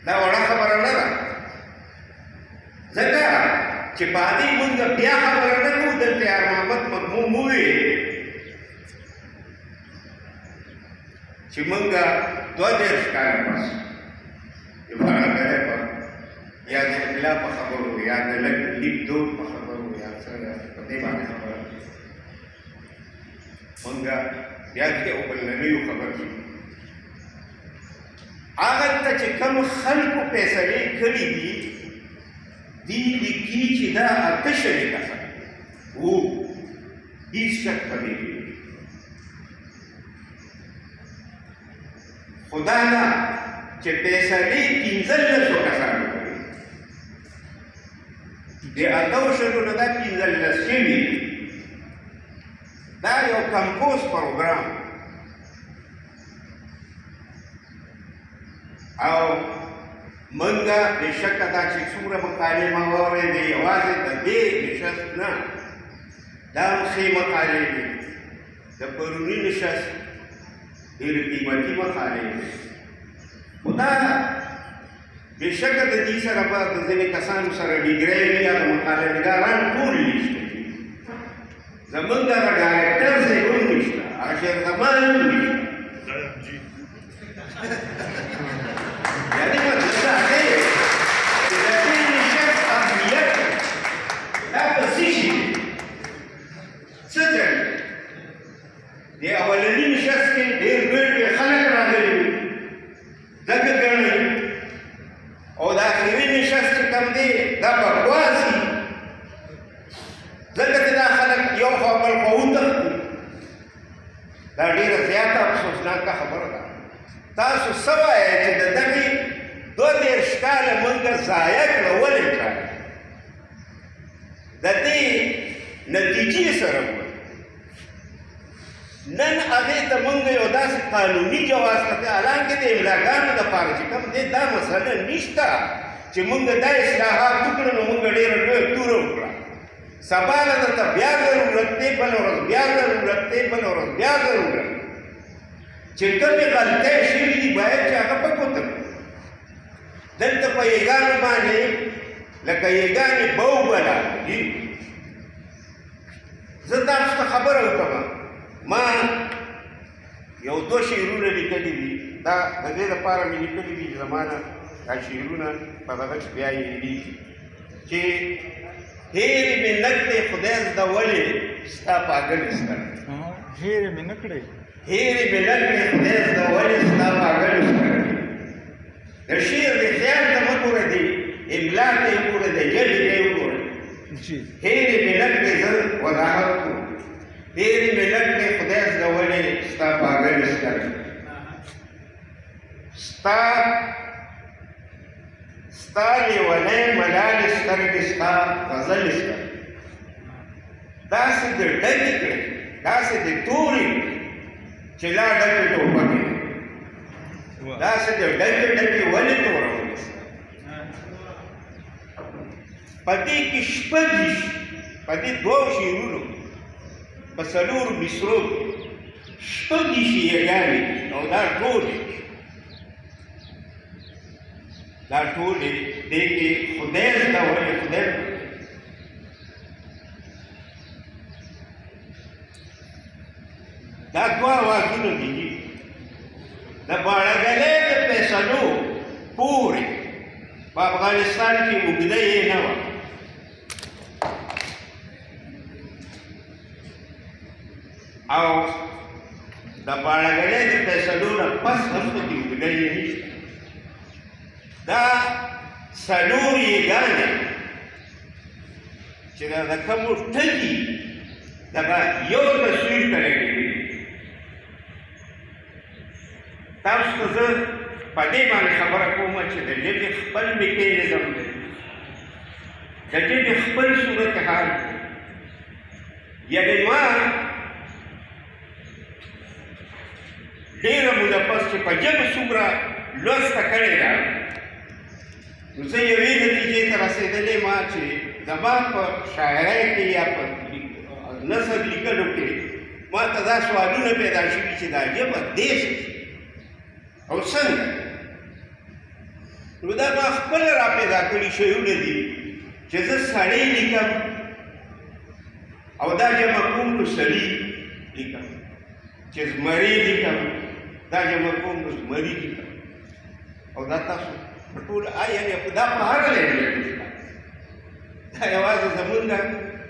دا وړه خبره نه ده، ځکه چې په دې مونږ بیا خبره نه کوو. دلته یار محمد مضمون وویل چې مونږ 22 کاله پس یا د اطلاع په خبرو یا د لږ لیکدود په خبرو یا څه په دې باندې خبره مونږ بیا د اوبلنیو خبر شو. هغه ته چې کوم خلکو فیصلې کړي دي دی لیکي چې دا اته شوي کسان وو، هېڅ شک په دې کې خو دا نه چې فیصلې 15 کسانو کړي، د اتو شلو نه دا 15 شوي. دا یو کمپوز پروګرام او منګه بېشکه دا چې څومره مقالې ما واورېدې یوازې د دې نشست نه، دا هم ښې مقالې دي. د پروني نشست ډېرې قیمتي مقالې دي، خو دا بېشکه د دې سره به د ځینې کسانو سره ډیګرۍ وي یا د مقالهنګاران ټول نشته. زمونږ دغه ډایرکټر صاحب هم نشته، اشر زمان هم نشته. یعنې مطلب دا دی چې د دې نشست اهمیت دا په څه شي دی؟ څه ځای د اولني نشست کې ډېر ډېر خلک راغلي وي ځکه ګڼي، او د اخري نشست چې کوم دی دا بکواس وي ځکه چې دا خلک یو خوا بل خوا وتښتي. دا ډېره زیاته افسوسناکه خبره ده. تاسو څه وایئ چې د دغې 22 کاله مونږ ضایع کړه ولې کړه؟ د دې نتیجې سره وایي نن هغې ته مونږ یو داسې قانوني جواز کړی، حالانکې د املاګانو دپاره چې کوم دی دا مسله نشته چې مونږ دا اصلاحات وکړو نو مونږ ډېره لویه توره وکړه. سبا له درته بیا ضرورت دی، بله ورځ بیا ضرورت دی، بله ورځ بیا ضرورت دی. چې کومې غلطۍ شوي دي باید چې هغه په ګوته کړو. دلته په یېګانو باندې لکه یېګانې بوبله دي. زه تاسو ته خبره وکړم، ما یو 2 شعرونه لیکلي دي. دا د دې لپاره مې لیکلي دي چې زما نه دا شعرونه په دغه کې بیا یې لیکي چې هېرې مې نه کړې خدای زده ولې ستا پاګل ستر. هېرې مې نه کړې هېرې مې نه کړې خدای زده ولې ستا پاګل ستر. د شعر د خیال ته مه ګوره، دی املا ته یې ګوره، د جلد ته یې وګوره. هېرې مې نه کړې زه وضاحت کوم، هېرې مې نه کړې خدای زده ولې ستا پاګل ستر. ستا لیونی ملال سترګې ستا غزل ستر. داسې دې ډکې کړې، داسې دې تورې کړې چې لا ډکې ټوپکې دي. داسې دې ډکې ډکې ولې تورولې ستا؟ په دې کې شپږ په دې 2 شعرونو په 4 مصرو کې شپږ یېګانې دي او دا ټولې دا ټولې دې کې خدای زده ولې خدای دا 2 آوازونه دي د باړګلې د فیصلو پورې په افغانستان کې اوږده یې نه وه. او د باړګلې د فیصلو نه پس هم پکې اوږده یې نشته. دا 4 یېګانې چې د کومو ټکي دغه یو تصویر ته لګېدلي. تاسو ته زه په دې باندې خبره کوم چې د ژبې خپل میکانیزم دی، د ژبې خپل صورتحال دی. یعنې ما ډېره موده پس چې په ژبه څومره لوسته کړې ده نو زه یوې نتیجې ته رسېدلی ما چې زما په شاعرۍ کې یا په نثر لیکلو کې ما ته دا سوالونه پیدا شوي چې دا ژبه دې څه او څنګه نو دا ما خپله را پیدا کړي شیونه دي چې زه سړی لیکم او دا جمع کوم نو سړي لیکم، چې زمري لیکم دا جمع کوم نو زمري لیکم، او دا تاسو په ټول یعنې دا په هر لهجه کې شته. دا یوازې زمونږ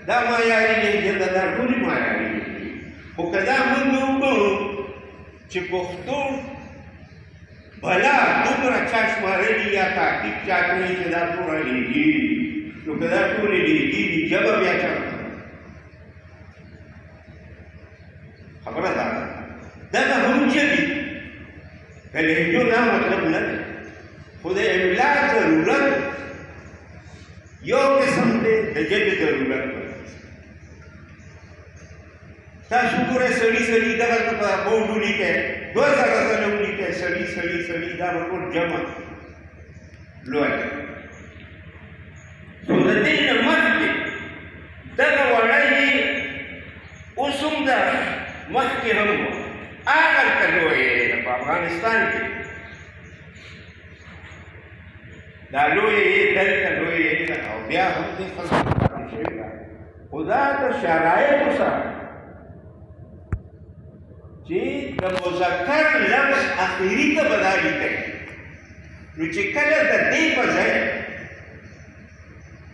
دا معیاري لهجه ده، دا ټولې معیاري لهجې دي. خو که دا موږ وګورو چې پښتو بلا دومره چا شمارلي یا تحقیق چا کړی چې دا ټوله لهجې دي، نو که دا ټولې لهجې دي ژبه بیا چېرته ده؟ خبره دا ده دغه هم ژبې د لهجو نه مطلب نه دی، خو د املا ضرورت یو قسم دی د ژبې ضرورت دی. تاسو ګورئ سړي سړي دغلته په بورډ ولیکئ، 2000 ځله ولیکئ سړي سړي سړي، دا به ټول جمع لولئ. نو د دې نه مخکې دغه وړۍ اوس هم ده، مخکې هم وه، هغلته لویې ده په افغانستان کې، دا لویې دلته لویې ده، او بیا هم دې خلکو پاتې شوې ده. خو دا د شرایطو سره چې د مذکر لفظ اخري ته به دا لیکئ، نو چې کله د دې په ځای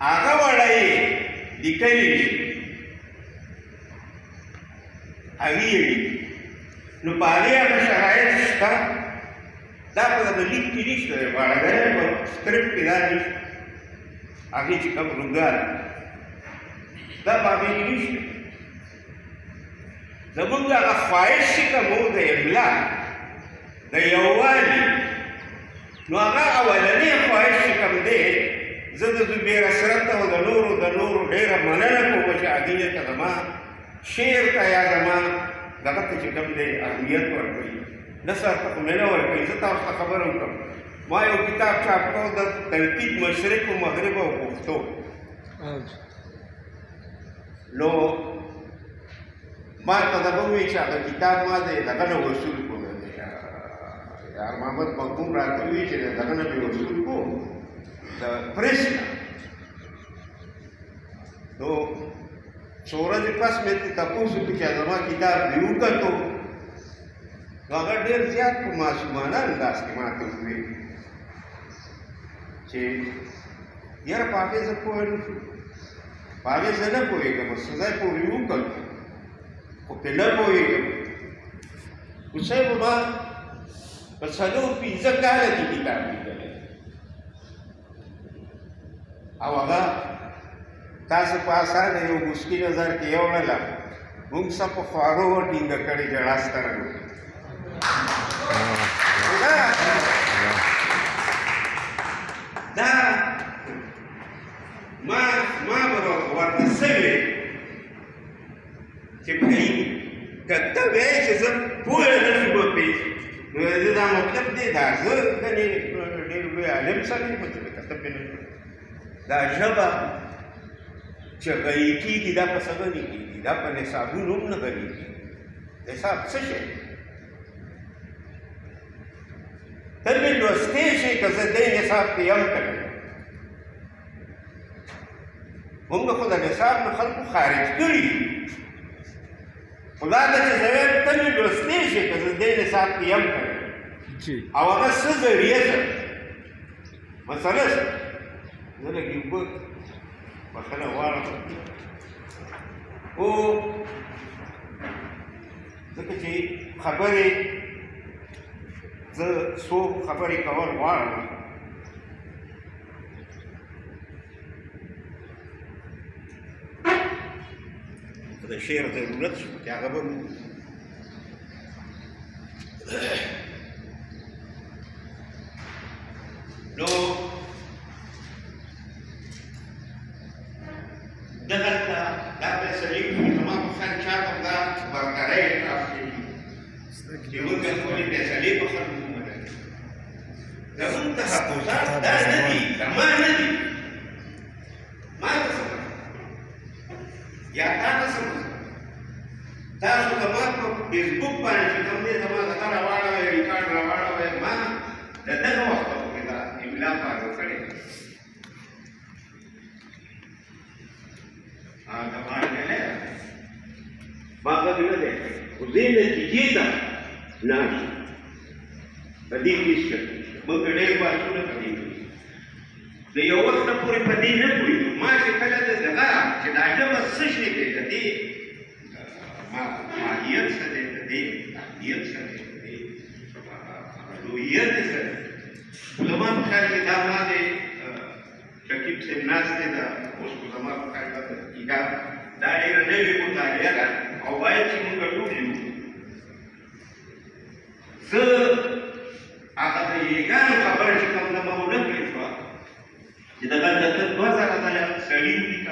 هغه وړی لیکلی شي هغې یې لیکي، نو په هغې هغه شرایط شته، دا په دغه لیک کې نشته دی، غاړګۍ په سکرپټ کې دا نشته، هغې چې کوم روږال دا په هغې کې نشته. زمونږ هغه خواهش چې کوم و د املا د یووالي، نو هغه اولنی خواهش چې کوم دی، زه د زبیر اسرت او د نورو ډېره مننه کوم چې هغې ته زما شعر ته یا زما دغه ته چې کوم دی اهمیت ورکوي، نثر ته خو مینه ورکوي. زه تاسو ته خبره وکړم، ما یو کتاب چاپ کړی د تنقید مشرق و مغرب او پښتو، نو ما ته دغه ووایي چې هغه کتاب ما د دغه نه وصول کوم، یار محمد مغموم راته ووایي چې د دغه نه مې وصول کوم، د پریس نه. نو څو ورځې پس مې ته تپوس وکړي چې زما کتاب دې وکتو، نو هغه ډېر زیات په معصومانه انداز کې ما ته وویل چې یاره په هغې زه پوه نه شوم، په هغې زه نه پوهېږم، څه ځای پورې وکتو خو پرې نه پوهېږم. خو صاحب ما په 4-5 کاله کې کتاب لیکلی، او هغه تاسو په اسانه یو مسکي نظر کې یو وړله، موږ څه په خوارو ټینګه کړې ژړا سترګو. دا ما به ورته څه ویل چې بهي که ته وایې چې زه پوه نه شوم پېښ، نو د دا مطلب دی دا زه ګنې ډېر لوی عالم سړی یم چې ته پې نه شوم. دا ژبه چې غني کېږي دا په څه غني کېږي؟ دا په نصابونو هم نه غني کېږي. نصاب څه شی؟ ته مې لوستی شي که زه دې نصاب کې یم که نه، موږ خو د نصاب نه خلکو خارج کړي دي، خو دا ده چې زه وایم ته مې لوستی شي که زه دې نصاب کې یم که نه، او هغه څه ذریعه ده مسله څه؟ زه لږ اوبه بخښنه غواړم، خو ځکه چې خبرې زه څو خبرې کول غواړم، د شعر ضرورت شو چې هغه به نو دغلته دا فیصلې کوي زما په خیال چاته دا برقراري اعتراف کوي چې موږ خپلې فیصلې په خلکو ومنلې. زموږ تحفظات دا نه دي، زما نه دي، ما ته څه یا تا ته څه تاسو زما په فیسبوک باندې چې کوم دی زما دغه راواړوئ ریکارډ راواړوئ، ما د دغه وخته پورې دا Bila baru kali. Teman ni, maka bila deh, udah kita nasi, tadi kisah, mengenai bahasu dan tadi. Dia awak tak puri tadi nak puri, masih kalau ada dah, kita aja masih ni tadi, mahian sahaja tadi, mahian sahaja tadi, luian sahaja. Ulama kali dalam ni, Syakib Senas ni dah, उसको समाप्त करना इका दाढ़ी रंडे भी कुछ आ गया kan, awal sih muka dulu, se akan diikan kabar jika nama udah berita, kita kan tetap bahasa katanya sering